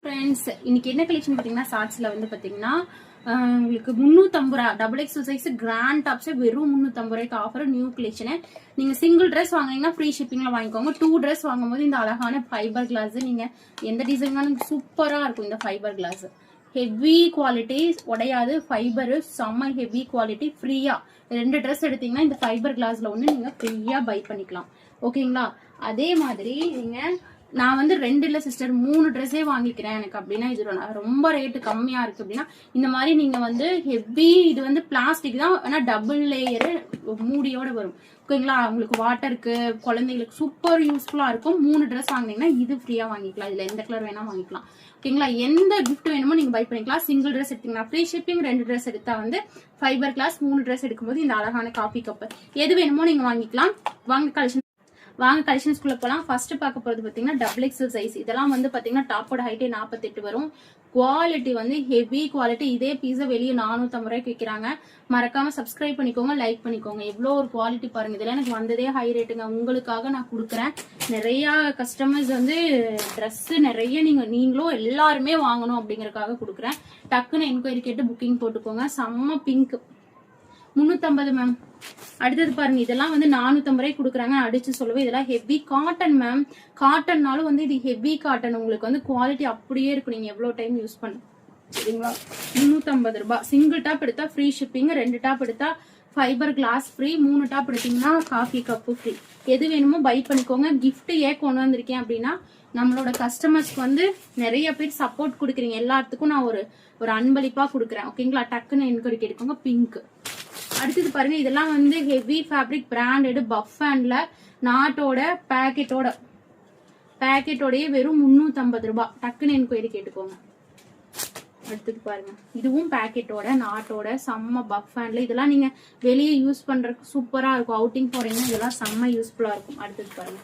Friends, இன்னைக்கு என்ன collection பாத்தீங்கன்னா ஷார்ட்ஸ்ல வந்து பாத்தீங்கன்னா உங்களுக்கு 350 ரூபா double X size grand tops வெறும் 350 ரூபாய்க்கு ஆஃபர். New collection. நீங்க சிங்கிள் ட்ரெஸ் வாங்குனீங்கன்னா ஃப்ரீ ஷிப்பிங்ல வாங்கிக்கோங்க. 2 ட்ரெஸ் வாங்கும்போது இந்த அழகான ஃபைபர் கிளாஸ் நீங்க எந்த டிசைனாலும் சூப்பரா இருக்கும். இந்த ஃபைபர் கிளாஸ் ஹெவி குவாலிட்டி, உடையாது. ஃபைபர் செம்ம ஹெவி குவாலிட்டி. ஃப்ரீயா 2 ட்ரெஸ் எடுத்தீங்கன்னா இந்த ஃபைபர் கிளாஸ்ல ஒண்ணு நீங்க ஃப்ரீயா பை பண்ணிக்கலாம். ஓகேங்களா? அதே மாதிரி நீங்க நான் வந்து 2 இல்ல சிஸ்டர் 3 ட்ரெஸ்ஸே வாங்கிக்கிறேன் எனக்கு அப்படின்னா இது ரொம்ப ரேட்டு கம்மியா இருக்கு அப்படின்னா இந்த மாதிரி நீங்க வந்து ஹெவி, இது வந்து பிளாஸ்டிக் தான், ஆனா டபுள் லேயர் மூடியோட வரும். ஓகேங்களா? உங்களுக்கு வாட்டருக்கு குழந்தைங்களுக்கு சூப்பர் யூஸ்ஃபுல்லா இருக்கும். 3 ட்ரெஸ் வாங்கினீங்கன்னா இது ஃப்ரீயா வாங்கிக்கலாம். இதுல எந்த கலர் வேணா வாங்கிக்கலாம். ஓகேங்களா? எந்த கிஃப்ட் வேணுமோ நீங்க பை பண்ணிக்கலாம். சிங்கிள் ட்ரெஸ் எடுத்தீங்கன்னா ஃப்ரீ ஷிப்பிங், 2 ட்ரெஸ் எடுத்தா வந்து ஃபைபர் கிளாஸ், 3 ட்ரெஸ் எடுக்கும்போது இந்த அழகான காஃபி கப் எது வேணுமோ நீங்க வாங்கிக்கலாம். வாங்க கலெக்ஷன்ஸ்குள்ள போலாம். ஃபர்ஸ்ட் பார்க்க போறது பாத்தீங்கன்னா டபுள் எக்ஸல் சைஸ். இதெல்லாம் வந்து பாத்தீங்கன்னா டாப்போட ஹைட்டே 48 வரும். குவாலிட்டி வந்து ஹெவி குவாலிட்டி. இதே பீஸா வெளியே 450 ரூபாய்க்கு விற்கிறாங்க. மறக்காம சப்ஸ்கிரைப் பண்ணிக்கோங்க, லைக் பண்ணிக்கோங்க. எவ்வளவு ஒரு குவாலிட்டி பாருங்க. இதெல்லாம் எனக்கு வந்ததே ஹை ரேட்டுங்க. உங்களுக்காக நான் கொடுக்குறேன். நிறைய கஸ்டமர்ஸ் வந்து ட்ரெஸ் நிறைய நீங்களும் எல்லாருமே வாங்கணும் அப்படிங்கறதுக்காக கொடுக்குறேன். டக்குன்னு என்கொயரி கேட்டு புக்கிங் போட்டுக்கோங்க. செம்ம பிங்க் 350 மேம். அடுத்தது பாருங்க, இதெல்லாம் வந்து 450 ரூபாய்க்கு கொடுக்குறாங்க. அடிச்சு சொல்லுவேன், இதெல்லாம் ஹெவி காட்டன் மேம். காட்டன்னாலும் வந்து இது ஹெவி காட்டன். உங்களுக்கு வந்து குவாலிட்டி அப்படியே இருக்கும். நீங்க எவ்வளவு டைம் யூஸ் பண்ண சரிங்களா? 350 ரூபாய். சிங்கிள் டாப் எடுத்தா ஃப்ரீ ஷிப்பிங், 2 டாப் எடுத்தா ஃபைபர் கிளாஸ் ஃப்ரீ, 3 டாப் எடுத்தீங்கன்னா காஃபி கப்பு ஃப்ரீ. எது வேணுமோ பை பண்ணிக்கோங்க. கிஃப்ட் ஏன் கொண்டு வந்திருக்கேன் அப்படின்னா நம்மளோட கஸ்டமர்ஸ்க்கு வந்து நிறைய பேர் சப்போர்ட் கொடுக்குறீங்க. எல்லாத்துக்கும் நான் ஒரு அன்பளிப்பா கொடுக்குறேன். ஓகேங்களா? டக்குன்னு என்கொயரி கேட்டுக்கோங்க. பிங்க். அடுத்தது பாருங்க, இதெல்லாம் வந்து ஹெவி ஃபேப்ரிக் பிராண்டட் பஃப் ஹேண்ட்ல நாட்டோட பேக்கெட்டோடய வெறும் 350 ரூபாய். டக்குன்னு என்கொயரி கேட்டுக்கோங்க. அடுத்தது பாருங்க, இதுவும் பேக்கெட்டோட நாட்டோட செம்ம பஃப் ஹேண்ட்ல. இதெல்லாம் நீங்க வெளியே யூஸ் பண்றதுக்கு சூப்பரா இருக்கும். அவுட்டிங் போறீங்கன்னா இதெல்லாம் செம்ம யூஸ்ஃபுல்லா இருக்கும். அடுத்தது பாருங்க,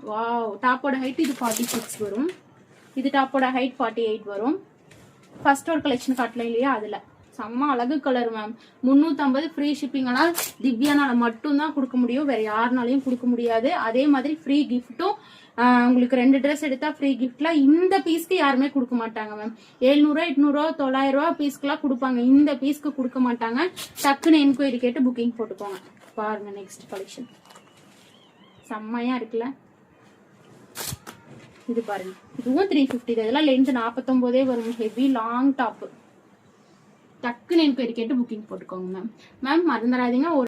வாவ். டாப்போட ஹைட் இது 46 வரும். இது டாப்போட ஹைட் 48 வரும். ஃபர்ஸ்ட் ஒரு கலெக்ஷன் காட்டல இல்லையா, அதுல செம்ம அழகு கலர் மேம். 350 free shipping. ஆனால் திவ்யானால மட்டும் தான் கொடுக்க முடியும், வேற யாருனாலையும் கொடுக்க முடியாது. அதே மாதிரி ஃப்ரீ கிஃப்ட்டும் உங்களுக்கு 2 ட்ரெஸ் எடுத்தா ஃப்ரீ கிஃப்ட்ல இந்த பீஸ்க்கு யாருமே கொடுக்க மாட்டாங்க மேம். 700 800 900 பீஸ்க்குலாம் கொடுப்பாங்க. இந்த பீஸ்க்கு கொடுக்க மாட்டாங்க. டக்குன்னு என்கொயரி கேட்டு புக்கிங் போட்டுக்கோங்க. பாருங்க நெக்ஸ்ட் கலெக்ஷன் செம்மையா இருக்குல்ல. இது பாருங்க, இதுவும் 350. இதெல்லாம் லென்த் 49 வரும். Heavy long top. டக்குன்னு என்கொயரி கேட்டு புக்கிங் போட்டுக்கோங்க மேம். மறந்துடாதீங்க.